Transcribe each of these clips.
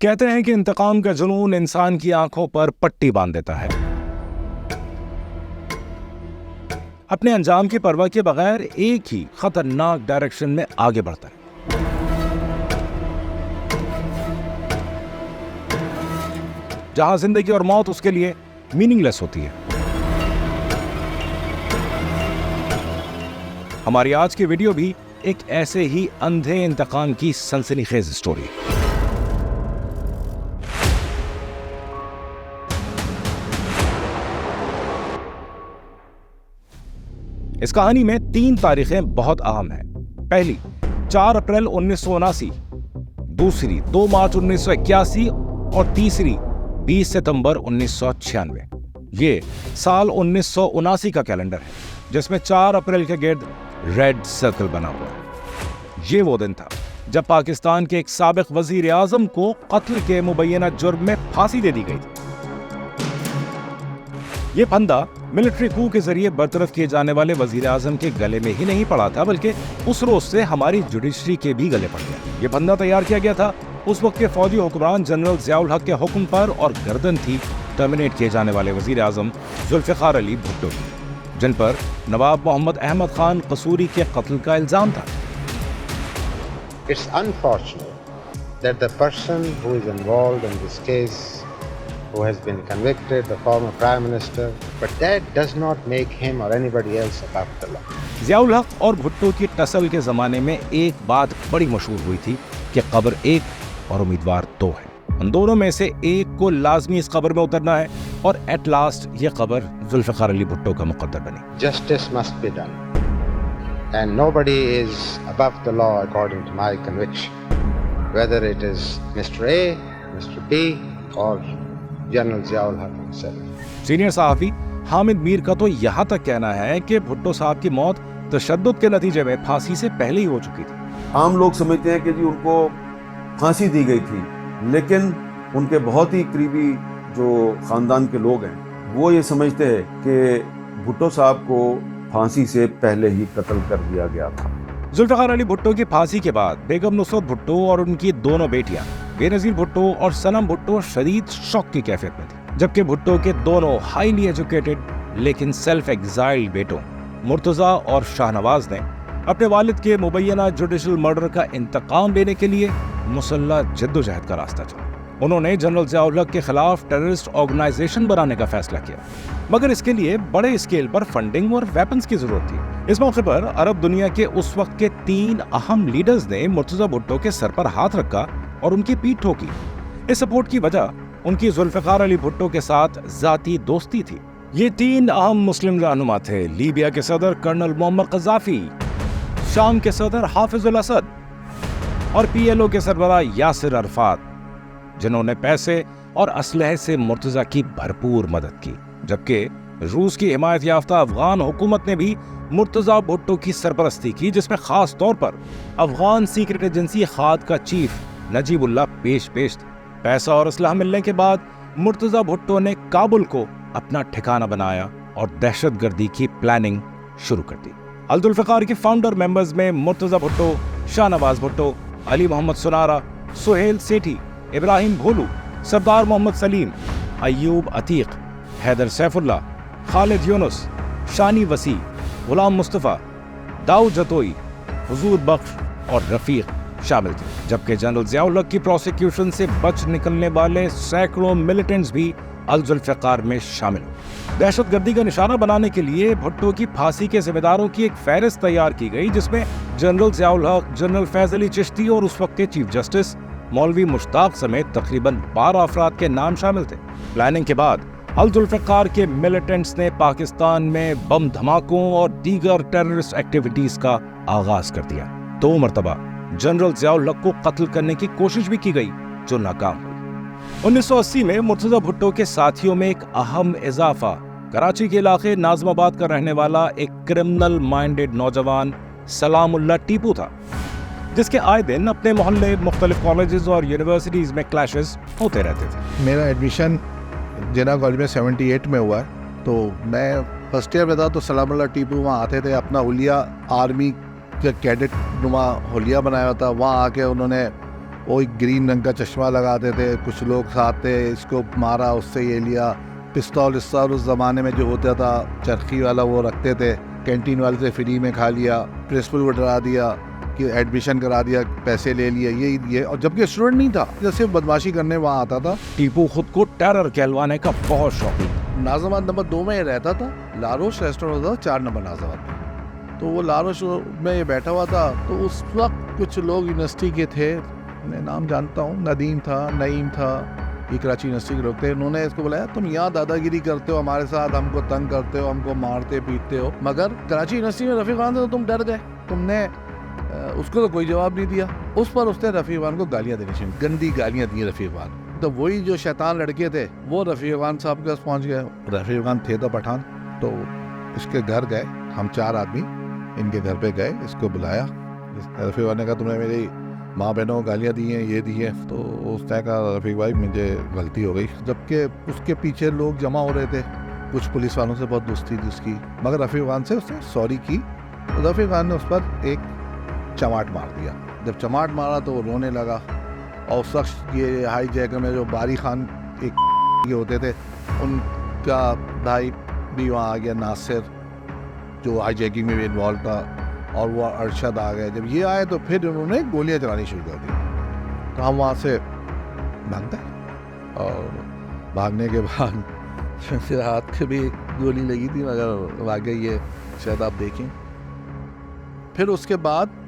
کہتے ہیں کہ انتقام کا جنون انسان کی آنکھوں پر پٹی باندھ دیتا ہے، اپنے انجام کی پرواہ کے بغیر ایک ہی خطرناک ڈائریکشن میں آگے بڑھتا ہے۔ جہاں زندگی اور موت اس کے لیے میننگ لیس ہوتی ہے۔ ہماری آج کی ویڈیو بھی ایک ایسے ہی اندھے انتقام کی سنسنی خیز سٹوری۔ اس کہانی میں 3 تاریخیں بہت اہم ہیں۔ پہلی 4 اپریل 1979، دوسری 2 مارچ 1981 اور تیسری 20 ستمبر 1996۔ یہ سال 1979 کا کیلنڈر ہے جس میں 4 اپریل کے گرد ریڈ سرکل بنا ہوا ہے۔ یہ وہ دن تھا جب پاکستان کے ایک سابق وزیر اعظم کو قتل کے مبینہ جرم میں پھانسی دے دی گئی تھی۔ یہ پھندا ملٹری کو کے ذریعے برطرف کیے جانے والے وزیر اعظم کے گلے میں ہی نہیں پڑا تھا، بلکہ اس روز سے ہماری جوڈیشری کے بھی گلے پڑ گیا۔ یہ پھندا تیار کیا گیا تھا اس وقت کے فوجی حکمران جنرل ضیاء الحق کے حکم پر، اور گردن تھی ٹرمینیٹ کیے جانے والے وزیر اعظم ذوالفقار علی بھٹو کی، جن پر نواب محمد احمد خان قصوری کے قتل کا الزام تھا۔ It's unfortunate that the person who is involved in this case, who has been convicted, the former Prime Minister, but that does not make him or anybody else above the law. Zia الحق اور بھٹو کی ٹسل کے زمانے میں ایک بات بڑی مشہور ہوئی تھی کہ قبر ایک اور امیدوار 2 ہے۔ ان دونوں میں سے ایک کو لازمی اس قبر میں اترنا ہے، اور ایٹ لاسٹ یہ قبر ذوالفقار علی بھٹو کا مقدر بنی۔ Justice must be done. And nobody is above the law according to my conviction, whether it is Mr. A, Mr. B or General Zia ul Haq himself. Senior صحافی حامد میر کا تو یہاں تک کہنا ہے کہ بھٹو صاحب کی موت تشدد کے نتیجے میں پھانسی سے پہلے ہی ہو چکی تھی۔ عام لوگ سمجھتے ہیں کہ جی ان کو پھانسی دی گئی تھی، لیکن ان کے بہت ہی قریبی جو خاندان کے لوگ ہیں وہ یہ سمجھتے ہیں کہ بھٹو صاحب کو پھانسی سے پہلے ہی قتل کر دیا گیا تھا۔ ذوالفقار علی بھٹو کی پھانسی کے بعد بیگم نصرت بھٹو اور ان کی دونوں بیٹیاں بے نظیر بھٹو اور صنم بھٹو شدید شوق کی کیفیت میں تھی، جبکہ بھٹو کے دونوں ہائیلی ایجوکیٹڈ لیکن سیلف ایگزائلڈ بیٹوں مرتضیٰ اور شاہ نواز نے اپنے والد کے مبینہ جوڈیشل مرڈر کا انتقام لینے کے لیے مسلح جدوجہد کا راستہ چلا۔ انہوں نے جنرل ضیاء الحق کے خلاف ٹیررسٹ آرگنائزیشن بنانے کا فیصلہ کیا، مگر اس کے لیے بڑے اسکیل پر فنڈنگ اور ویپنز کی ضرورت تھی۔ اس موقع پر عرب دنیا کے اس وقت کے 3 اہم لیڈرز نے مرتضیٰ بھٹو کے سر پر ہاتھ رکھا اور ان کی پیٹھ ٹھوکی۔ اس سپورٹ کی وجہ ان کی ذوالفقار علی بھٹو کے ساتھ ذاتی دوستی تھی۔ یہ 3 اہم مسلم رہنما تھے: لیبیا کے صدر کرنل معمر قذافی، شام کے صدر حافظ الاسد اور PLO کے سربراہ یاسر عرفات، جنہوں نے پیسے اور اسلحے سے مرتضیٰ کی بھرپور مدد کی، جبکہ روس کی حمایت یافتہ افغان حکومت نے بھی مرتضیٰ بھٹو کی سرپرستی کی، جس میں خاص طور پر افغان سیکرٹ ایجنسی خاد کا چیف نجیب اللہ پیش تھے۔ پیسہ اور اسلحہ ملنے کے بعد مرتضیٰ بھٹو نے کابل کو اپنا ٹھکانہ بنایا اور دہشت گردی کی پلاننگ شروع کر دی۔ ذوالفقار کے فاؤنڈر ممبرز میں مرتضیٰ بھٹو، شاہ نواز بھٹو، علی محمد سنارا، سہیل سیٹھی، ابراہیم بھولو، سردار محمد سلیم، ایوب عتیق، حیدر سیف اللہ، خالد یونس، شانی وسیع، غلام مصطفیٰ، داؤد جتوئی، حضور بخش اور رفیق شامل تھے، جبکہ جنرل ضیاء الحق کی پروسیکیوشن سے بچ نکلنے والے سینکڑوں ملیٹنٹس بھی الذوالفقار میں شامل ہوئے۔ دہشت گردی کا نشانہ بنانے کے لیے بھٹو کی پھانسی کے ذمہ داروں کی ایک فہرست تیار کی گئی، جس میں جنرل ضیاء الحق، جنرل فیض علی چشتی اور اس وقت کے چیف جسٹس مولوی مشتاق سمیت تقریباً 12 افراد کے نام شامل تھے۔ پلاننگ کے بعد الذوالفقار کے ملیٹنٹس نے پاکستان میں بم دھماکوں اور دیگر ٹیررسٹ ایکٹیویٹیز کا آغاز کر دیا۔ 2 مرتبہ جنرل ضیاء الحق کو قتل کرنے کی کوشش بھی کی گئی، جو ناکام ہوئی۔ 1980 میں مرتضیٰ بھٹو کے ساتھیوں میں ایک اہم اضافہ کراچی کے علاقے ناظم آباد کا رہنے والا ایک کرمنل مائنڈڈ نوجوان سلام اللہ ٹیپو تھا، جس کے آئے دن اپنے محلے مختلف کالجز اور یونیورسٹیز میں کلیشز ہوتے رہتے تھے۔ میرا ایڈمیشن جناح کالج میں 78 میں ہوا، تو میں فرسٹ ایئر میں تھا، تو سلام اللہ ٹیپو وہاں آتے تھے، اپنا حلیہ آرمی کا کیڈٹ نما حلیہ بنایا ہوا تھا، وہاں آ کے انہوں نے वो एक ग्रीन रंग का चश्मा लगाते थे, कुछ लोग साथ थे, इसको मारा, उससे ये लिया, पिस्तौल उस ज़माने में जो होता था चरखी वाला वो रखते थे, कैंटीन वाले से फ्री में खा लिया, प्रिंसिपल को डरा दिया कि एडमिशन करा दिया, पैसे ले लिए, ये और जबकि स्टूडेंट नहीं था, जैसे बदमाशी करने वहाँ आता था। टीपू खुद को टेरर कहलवाने का बहुत शौकीन। नाज़ाबाद नंबर 2 में ये रहता था, लारोश रेस्टोरेंट होता था 4 नंबर नाज़ाबाद में, तो वो लारोश में ये बैठा हुआ था। तो उस वक्त कुछ लोग यूनिवर्सिटी के थे, मैं नाम जानता हूँ, नदीम था, नईम था, ये कराची यूनिवर्सिटी के लोग थे। उन्होंने इसको बुलाया, तुम यहाँ दादागिरी करते हो हमारे साथ, हमको तंग करते हो, हमको मारते पीटते हो, मगर कराची यूनिवर्सिटी में रफ़ीक खान से तो तुम डर गए, तुमने उसको तो कोई जवाब नहीं दिया। उस पर उसने रफ़ीक खान को गालियाँ देनी शुरू, गंदी गालियाँ दी रफ़ीक खान। तो वही जो शैतान लड़के थे वो रफ़ीक खान साहब के पास पहुँच गए। रफ़ीक खान थे तो पठान, तो इसके घर गए, हम 4 आदमी इनके घर पे गए, इसको बुलाया। रफ़ीक खान ने कहा तुमने मेरी माँ बहनों को गालियाँ दी हैं, ये दी हैं। तो उसने कहा रफ़ीक भाई मुझे गलती हो गई, जबकि उसके पीछे लोग जमा हो रहे थे, कुछ पुलिस वालों से बहुत दोस्ती थी उसकी, मगर रफ़ीक खान से उसने सॉरी की। तो रफ़ीक खान ने उस पर एक चमाट मार दिया। जब चमाट मारा तो वो रोने लगा, और उस वक्त ये हाई जैकर में जो बारी खान एक ये होते थे, उनका भाई भी वहाँ आ गया, नासिर, जो हाई जैकिंग में भी इन्वॉल्व था, और वो अरशद आ गए। जब ये आए तो फिर उन्होंने गोलियां चलानी शुरू कर दी। तो हम वहाँ से भाग गए, और भागने के बाद मेरे हाथ पे भी गोली लगी थी, मगर वाकई ये शायद आप देखें। फिर उसके बाद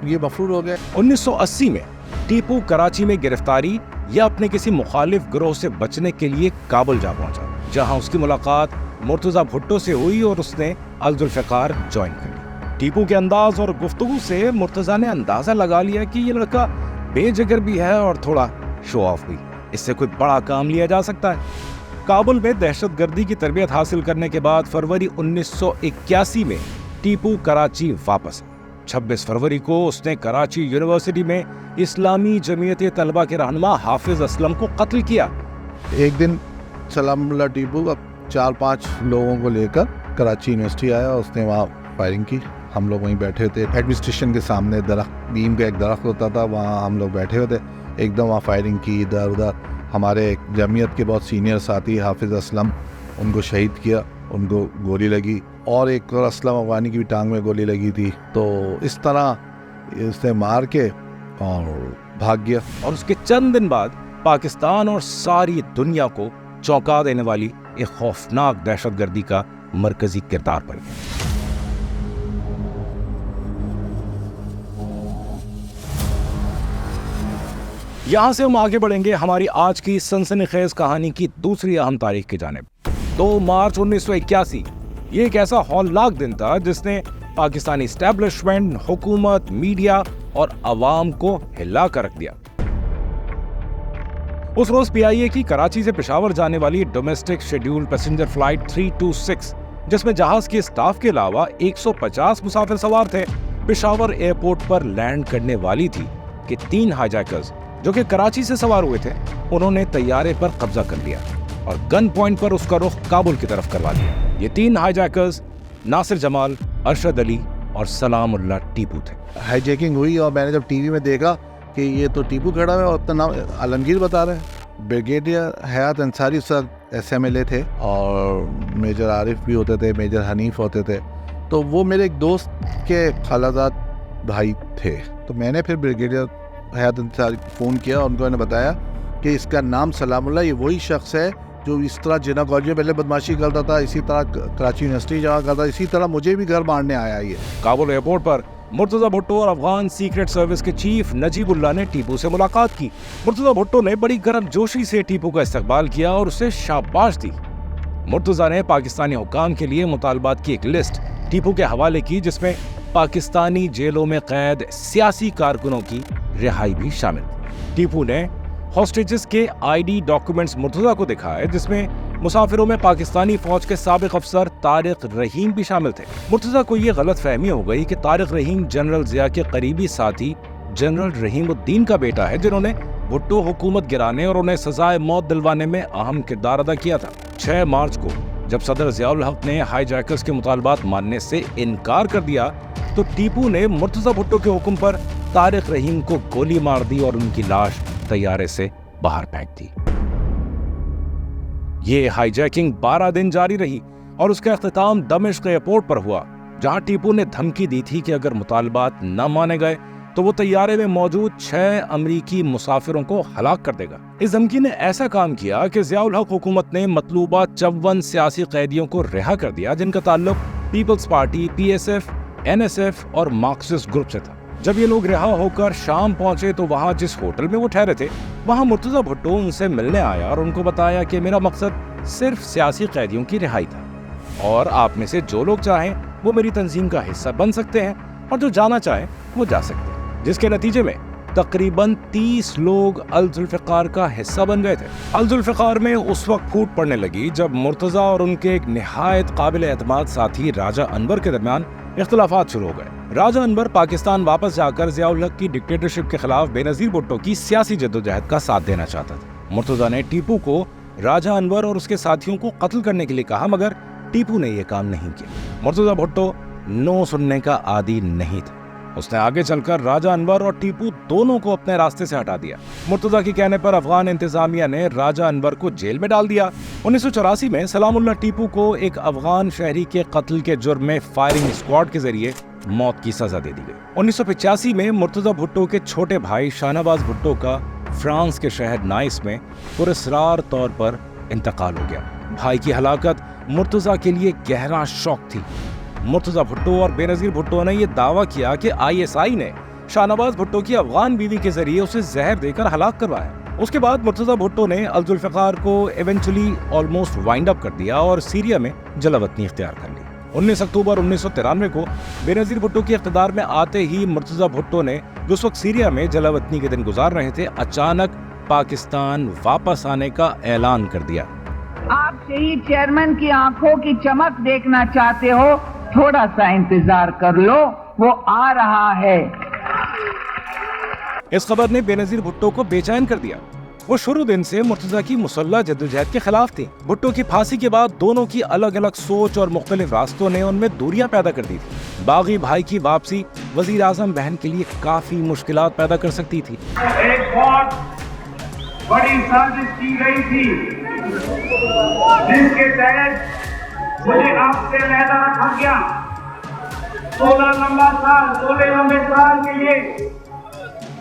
ये मफरूर हो गए। 1980 में टीपू कराची में गिरफ्तारी या अपने किसी मुखालिफ गिरोह से बचने के लिए काबुल जा पहुंचा, जहां उसकी मुलाकात मुर्तज़ा भुट्टो से हुई और उसने अल जुल्फ़िकार ज्वाइन कर ली। टीपू के अंदाज और गुफ्तगू से मुर्तज़ा ने अंदाजा लगा लिया कि ये लड़का बेजिगर भी है और थोड़ा शो ऑफ भी, इससे कोई बड़ा काम लिया जा सकता है। काबुल में दहशतगर्दी की तरबियत हासिल करने के बाद फरवरी 1981 में टीपू कराची वापस। 26 फरवरी को उसने कराची यूनिवर्सिटी में इस्लामी जमीयत तलबा के रहनुमा हाफिज असलम को कत्ल किया। एक दिन सलामुल्लाह टीपू अब 4-5 लोगों को लेकर कराची यूनिवर्सिटी आया, उसने वहाँ फायरिंग की। हम लोग वहीं बैठे थे, एडमिनिस्ट्रेशन के सामने दरख्त, नीम का एक दरख्त होता था, वहाँ हम लोग बैठे हुए थे। एकदम वहाँ फायरिंग की, इधर उधर। हमारे जमीयत के बहुत सीनियर साथी हाफिज असलम, उनको शहीद किया, उनको गोली लगी, और एक और असलम अफगानी की भी टांग में गोली लगी थी। तो इस तरह इसने मार के और भाग गया। और उसके चंद दिन बाद पाकिस्तान और सारी दुनिया को चौंका देने वाली एक खौफनाक दहशतगर्दी का मरकजी किरदार बन गया। यहां से हम आगे बढ़ेंगे हमारी आज की सनसनीखेज कहानी की दूसरी अहम तारीख की जानिब। 2 मार्च 1981 ये एक ऐसा हौलनाक दिन था जिसने पाकिस्तानी एस्टेब्लिशमेंट, हुकूमत, मीडिया और अवाम को हिला कर रख दिया। उस रोज PIA की कराची से पेशावर जाने वाली डोमेस्टिक शेड्यूल पैसेंजर फ्लाइट 326, जिसमें जहाज के स्टाफ के अलावा 150 मुसाफिर सवार थे, पेशावर एयरपोर्ट पर लैंड करने वाली थी कि 3 हाईजैकर्स जो कि कराची से सवार हुए थे, उन्होंने तैयारे पर कब्जा कर लिया और गन पॉइंट पर उसका रुख काबुल की तरफ करवा दिया। ये 3 हाईजैकर्स नासिर जमाल, अरशद अली और सलामुल्लाह टीपू थे। हाईजैकिंग हुई और मैंने जब टीवी में देखा कि ये तो टीपू खड़ा है और अपना नाम आलमगीर बता रहे हैं। ब्रिगेडियर हयात अंसारी सर SMLA थे, और मेजर आरिफ भी होते थे, मेजर हनीफ होते थे। तो वो मेरे एक दोस्त के खालाजाद भाई थे। तो मैंने फिर ब्रिगेडियर हयात अंसारी को फ़ोन किया, उनको मैंने बताया कि इसका नाम सलामुल्लाह, ये वही शख्स है जो इस तरह जिन्ना कॉलेज में पहले बदमाशी करता था, इसी तरह कराची यूनिवर्सिटी जहाँ करता, इसी तरह मुझे भी घर मारने आया ये। काबुल एयरपोर्ट पर मुर्तज़ा भुट्टो और अफगान सीक्रेट सर्विस के चीफ नजीबुल्लाह ने टीपू से मुलाकात की। मुर्तज़ा भुट्टो ने बड़ी गर्मजोशी से टीपू का इस्तकबाल किया और उसे शाबाश दी। मुर्तज़ा ने पाकिस्तानी हुक्काम के लिए मुतालबात की एक लिस्ट टीपू के हवाले की, जिसमें पाकिस्तानी जेलों में कैद सियासी कारकुनों की रिहाई भी शामिल थी। टीपू ने हॉस्टेजेस के ID डॉक्यूमेंट्स मुर्तज़ा को दिखाए, जिसमें मुसाफिरों में पाकिस्तानी फौज के साबिक अफसर तारिक रहीम भी शामिल थे। मुर्तज़ा को यह गलत फहमी हो गई कि तारिक रहीम जनरल जिया के करीबी साथी जनरल रहीमुद्दीन का बेटा है, जिन्होंने भुट्टो हुकूमत गिराने और उन्हें सजाए मौत दिलवाने में अहम किरदार अदा किया था। 6 मार्च को जब सदर ज़ियाउल हक ने हाईजैकर्स के मुतालबात मानने से इनकार कर दिया, तो टीपू ने मुर्तज़ा भुट्टो के हुक्म पर तारिक रहीम को गोली मार दी और उनकी लाश तैयारे से बाहर फेंक दी। ये हाईजैकिंग 12 दिन जारी रही और उसका इख्तिताम दमिश्क एयरपोर्ट पर हुआ, जहां टीपू ने धमकी दी थी कि अगर मुतालबात न माने गए तो वो तैयारे में मौजूद 6 अमरीकी मुसाफिरों को हलाक कर देगा। इस धमकी ने ऐसा काम किया कि ज़ियाउल हक हुकूमत ने मतलूबा 54 सियासी कैदियों को रिहा कर दिया, जिनका ताल्लुक पीपल्स पार्टी, PSF, NSF और मार्क्सिस्ट ग्रुप से था। जब ये लोग रिहा होकर शाम पहुंचे तो वहां जिस होटल में वो ठहरे थे, वहां मुर्तजा भुट्टो उनसे मिलने आया और उनको बताया कि मेरा मकसद सिर्फ सियासी कैदियों की रिहाई था और आप में से जो लोग चाहें वो मेरी तंजीम का हिस्सा बन सकते हैं और जो जाना चाहें वो जा सकते हैं। जिसके नतीजे में तकरीबन 30 लोग अल जुल्फ़िकार का हिस्सा बन गए थे। अल जुल्फ़िकार में उस वक्त फूट पड़ने लगी जब मुर्तजा और उनके एक निहायत काबिल एतमाद साथी राजा अनवर के दरमियान इख्तिलाफात शुरू हो गए। राजा अनवर पाकिस्तान वापस जाकर ज़ियाउल हक की डिक्टेटरशिप के खिलाफ बेनज़ीर भुट्टो की सियासी जद्दोजहद का साथ देना चाहता था। मुर्तजा ने टीपू को राजा अनवर और उसके साथियों को कत्ल करने के लिए कहा, मगर टीपू ने यह काम नहीं किया। मुर्तजा भुट्टो नो सुनने का आदी नहीं था। उसने आगे चलकर राजा अनवर और टीपू दोनों को अपने रास्ते से हटा दिया। मुर्तजा के कहने पर अफगान इंतजामिया ने राजा अनवर को जेल में डाल दिया। 1984 में सलामुल्लाह टीपू को एक अफगान शहरी के कत्ल के जुर्म में फायरिंग स्क्वाड के जरिए मौत की सजा दे दी गई। 1985 में मुर्तजा भुट्टो के छोटे भाई शाहनवाज भुट्टो का फ्रांस के शहर नाइस में पुरस्रार तौर पर इंतकाल हो गया। भाई की हलाकत मुर्तजा के लिए गहरा शौक थी। मुर्तजा भुट्टो और बेनज़ीर भुट्टो ने यह दावा किया कि ISI ने शाहनवाज भुट्टो की अफगान बीवी के जरिए उसे जहर देकर हलाक करवाया। उसके बाद मुर्तजा भुट्टो ने अल जुल्फ़िकार को इवेंचुअली ऑलमोस्ट वाइंड अप कर दिया और सीरिया में जलावतनी इख्तियार कर ली। 19 अक्टूबर 1993 को बेनज़ीर भुट्टो के इख्तिदार में आते ही मुर्तजा भुट्टो ने जो उस वक्त सीरिया में जलावतनी के दिन गुजार रहे थे, अचानक पाकिस्तान वापस आने का ऐलान कर दिया। आप शहीद चेयरमैन की आंखों की चमक देखना चाहते हो, थोड़ा सा इंतजार कर लो, वो आ रहा है। इस खबर ने बेनज़ीर भुट्टो को बेचैन कर दिया। वो शुरू दिन से मुर्तजा की मुसल्लह जद्दोजहद के खिलाफ थी। भुट्टो की फांसी के बाद दोनों की अलग अलग सोच और मुख्तलिफ रास्तों ने उनमें दूरियां पैदा कर दी थी। बागी भाई की वापसी वजीर आजम बहन के लिए काफी मुश्किलात पैदा कर सकती थी। एक बहुत बड़ी साजिश की गई थी जिसके तहत मुझे आपसे अलहदा रखा गया। 16 लंबे साल के लिए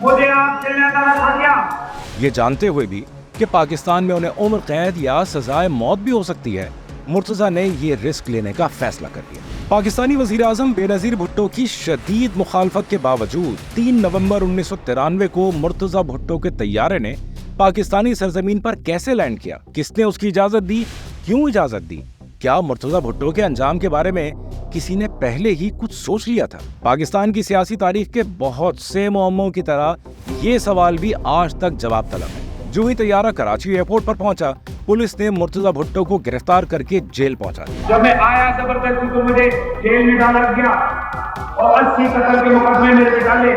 मुझे आपसे अलहदा रखा गया, ये जानते हुए भी कि पाकिस्तान में उन्हें उम्र कैद या सजाए मौत भी हो सकती है, मुर्तजा ने ये रिस्क लेने का फैसला कर लिया। पाकिस्तानी वजीर आजम बेनज़ीर भुट्टो की शदीद मुखालफत के बावजूद 3 नवंबर 1993 को मुर्तजा भुट्टो के तैयारे ने पाकिस्तानी सरजमीन पर कैसे लैंड किया, किसने उसकी इजाजत दी, क्यों इजाजत दी, क्या मुर्तजा भुट्टो के अंजाम के बारे में किसी ने पहले ही कुछ सोच लिया था? पाकिस्तान की सियासी तारीख के बहुत से मुअम्मों की तरह ये सवाल भी आज तक जवाब तलब है। जो ही तैयारा कराची एयरपोर्ट पर पहुंचा, पुलिस ने मुर्तजा भुट्टो को गिरफ्तार करके जेल पहुंचा दिया। जब मैं आया जबरदस्ती तो मुझे जेल में डाला गया और 80 कत्ल के मुकदमे मेरे डाले।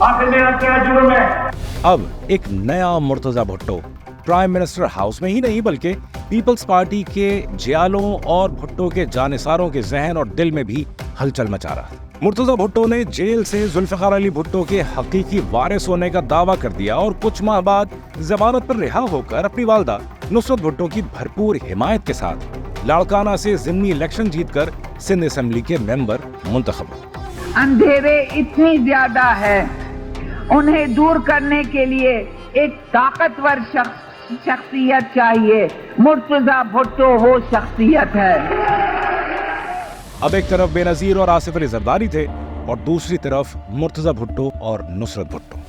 आखिर मेरा क्या जुर्म है? अब एक नया Murtaza Bhutto prime minister house में ही नहीं बल्कि पीपल्स पार्टी के जियालों और भुट्टो के जानिसारों के जहन और दिल में भी हलचल मचा रहा है। मुर्तजा भुट्टो ने जेल से जुल्फ़िकार अली भुट्टो के हकीकी वारिस होने का दावा कर दिया और कुछ माह बाद जमानत पर रिहा होकर अपनी वालदा नुसरत भुट्टो की भरपूर हिमायत के साथ लाड़काना से ज़िमनी इलेक्शन जीतकर सिंध असेंबली के मेंबर मुंतखब हुए। अंधेरे इतनी ज्यादा है, उन्हें दूर करने के लिए एक ताकतवर शख्सियत चाहिए। मुर्तजा भुट्टो वो शख्सियत है। अब एक तरफ बेनज़ीर और आसिफ अली जरदारी थे और दूसरी तरफ मुर्तजा भुट्टो और नुसरत भुट्टो।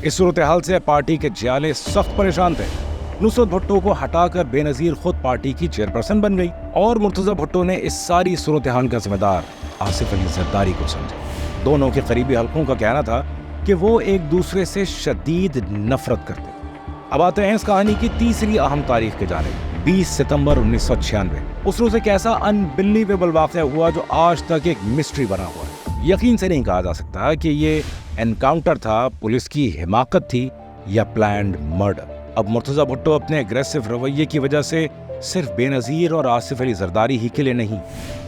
इस सूरत हाल से पार्टी के जियाले सख्त परेशान थे। नुसरत भुट्टो को हटाकर बेनज़ीर खुद पार्टी की चेयरपर्सन बन गई और मुर्तजा भुट्टो ने इस सारी सूरत हाल का जिम्मेदार आसिफ अली जरदारी को समझा। दोनों के करीबी हल्कों का कहना था कि वो एक दूसरे से शदीद नफरत करते। अब आते हैं इस कहानी की तीसरी अहम तारीख के जानिब, 20 सितंबर 1996। उस रोज एक ऐसा अनबिलीवेबल वाक़या हुआ जो आज तक एक मिस्ट्री बना हुआ है। यकीन से नहीं कहा जा सकता कि ये एनकाउंटर था, पुलिस की हिमाकत थी या प्लान्ड मर्डर। अब मुर्तजा भुट्टो अपने एग्रेसिव रवैये की वजह से सिर्फ बेनज़ीर और आसिफ अली जरदारी ही के लिए नहीं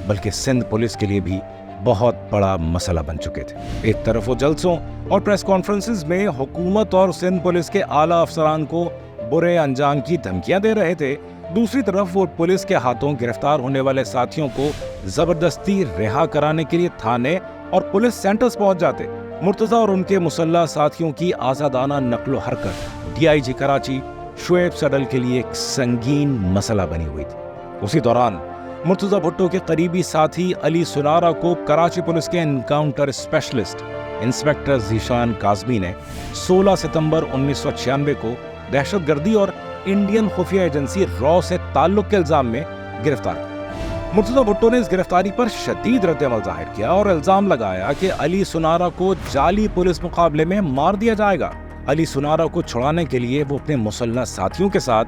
बल्कि सिंध पुलिस के लिए भी बहुत बड़ा मसला बन चुके थे। एक तरफ वो जलसों और प्रेस कॉन्फ्रेंसेस में हुकूमत और सिंध पुलिस के आला अफसरान को बुरे अंजाम की धमकियां दे रहे थे, दूसरी तरफ वो पुलिस के हाथों गिरफ्तार होने वाले साथियों को जबरदस्ती रिहा कराने के लिए थाने और पुलिस सेंटर्स पहुंच जाते। मुर्तजा और उनके मुसल्लह साथियों की आजादाना नक्लो हरकत डीआईजी कराची शुएब सडल के लिए एक संगीन मसला बनी हुई थी। उसी दौरान मुर्तजा भुट्टो के करीबी साथी अली सुनारा को कराची पुलिस के encounter specialist inspector Zeeshan Kazmi ने 16 सितंबर 1996 को दहशतगर्दी और इंडियन खुफिया एजेंसी रॉ से ताल्लुक के इल्जाम में गिरफ्तार किया। मुर्तजा भुट्टो ने इस गिरफ्तारी पर शदीद रद्द-ए-अमल जाहिर किया और इल्जाम लगाया कि अली सुनारा को जाली पुलिस मुकाबले में मार दिया जाएगा। अली सुनारा को छुड़ाने के लिए वो अपने मुसल्लह साथियों के साथ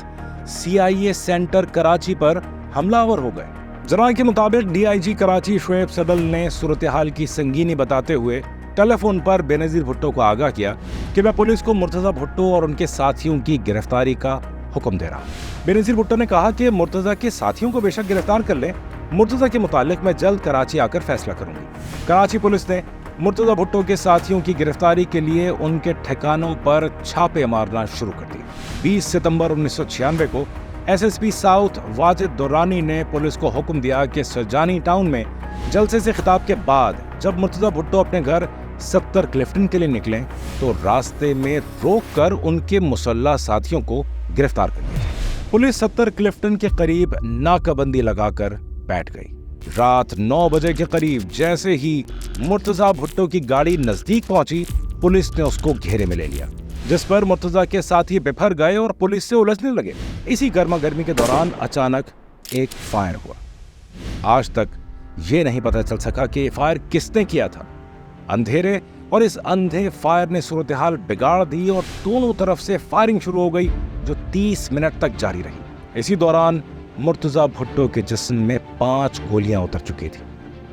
CIA सेंटर कराची पर हमलावर हो गए। जराये के मुताबिक डीआईजी कराची शुएब सडल ने सूरत हाल की संगीनी बताते हुए टेलीफोन पर बेनजीर भुट्टो को आगाह किया कि मैं पुलिस को मुर्तजा भुट्टो और उनके साथियों की गिरफ्तारी का हुक्म दे रहा हूं। बेनजीर भुट्टो ने कहा कि मुर्तजा के साथियों को बेशक गिरफ्तार कर लें, मुर्तजा के मुतालिक मैं जल्द कराची आकर फैसला करूंगी। कराची पुलिस ने मुर्तजा भुट्टो के साथियों की गिरफ्तारी के लिए उनके ठिकानों पर छापे मारना शुरू कर दिए। 20 सितंबर 1996 को SSP साउथ वाजिद दुर्रानी ने पुलिस को हुक्म दिया कि सरजानी टाउन में जलसे से खिताब के बाद जब मुर्तजा भुट्टो अपने घर 70 क्लिफ्टन के लिए निकलें तो रास्ते में रोककर उनके मुसल्लह साथियों को गिरफ्तार कर लिया। पुलिस 70 क्लिफ्टन के करीब नाकाबंदी लगाकर बैठ गई। रात 9 बजे के करीब जैसे ही मुर्तजा भुट्टो की गाड़ी नजदीक पहुंची, पुलिस ने उसको घेरे में ले लिया, जिस पर मुर्तजा के साथी बिफर गए और पुलिस से उलझने लगे। इसी गर्मा गर्मी के दौरान अचानक एक फायर हुआ। आज तक ये नहीं पता चल सका कि फायर किसने किया था। अंधेरे और इस अंधे फायर ने सूरत हाल बिगाड़ दी और दोनों तरफ से फायरिंग शुरू हो गई जो 30 मिनट तक जारी रही। इसी दौरान मुर्तजा भुट्टो के जिस्म में 5 गोलियां उतर चुकी थी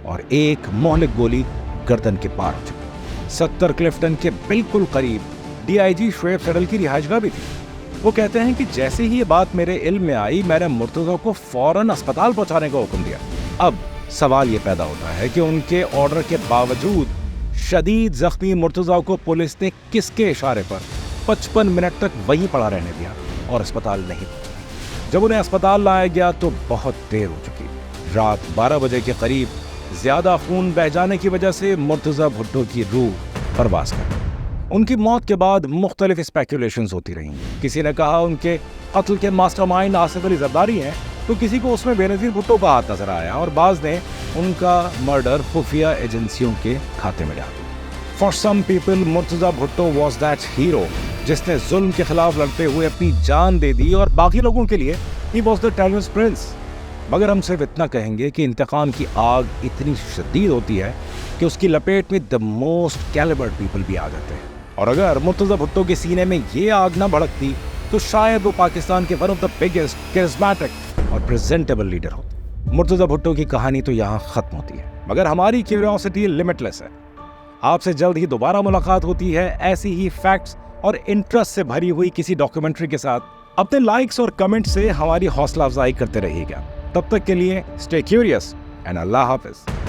और एक मोहलिक गोली गर्दन के पार हो चुकी। 70 क्लिफ्टन के बिल्कुल करीब डीआईजी शुएब सडल की रिहाइशगाह भी थी। वो कहते हैं कि जैसे ही ये बात मेरे इल्म में आई, मैंने मुर्तजा को फौरन अस्पताल पहुंचाने का हुक्म दिया। अब सवाल ये पैदा होता है कि उनके ऑर्डर के बावजूद शदीद जख्मी मुर्तजा को पुलिस ने किसके इशारे पर 55 मिनट तक वहीं पड़ा रहने दिया और अस्पताल नहीं पहुंचा। जब उन्हें अस्पताल लाया गया तो बहुत देर हो चुकी। रात 12 बजे के करीब ज्यादा खून बह जाने की वजह से मुर्तजा भुट्टो की रूह परवास कर गई। उनकी मौत के बाद मुख्तलिफ स्पेकुलेशंस होती रहीं। किसी ने कहा उनके कत्ल के मास्टरमाइंड आसिफ अली जरदारी हैं, तो किसी को उसमें बेनजीर भुट्टो का हाथ नजर आया और बाज ने उनका मर्डर खुफिया एजेंसियों के खाते में डाल दिया। For some people Murtaza Bhutto was that hero जिसने जुल्म के खिलाफ लड़ते हुए अपनी जान दे दी, और बाकी लोगों के लिए he was the terrorist Prince. मगर हम सिर्फ इतना कहेंगे कि इंतकाम की आग इतनी शदीद होती है कि उसकी लपेट में द मोस्ट कैलिबर्ड पीपल भी आ जाते हैं। और अगर मुर्तजा भुट्टो के सीने में ये आग ना भड़कती तो शायद वो पाकिस्तान के one of the biggest charismatic और प्रेजेंटेबल लीडर होते। मुर्तजा भुट्टो की कहानी तो यहाँ खत्म होती है, मगर हमारी क्यूरियोसिटी लिमिटलेस है। आपसे जल्द ही दोबारा मुलाकात होती है ऐसी ही फैक्ट्स और इंटरेस्ट से भरी हुई किसी डॉक्यूमेंट्री के साथ। अपने लाइक्स और कमेंट से हमारी हौसला अफजाई करते रहिएगा। तब तक के लिए stay curious and Allah Hafiz.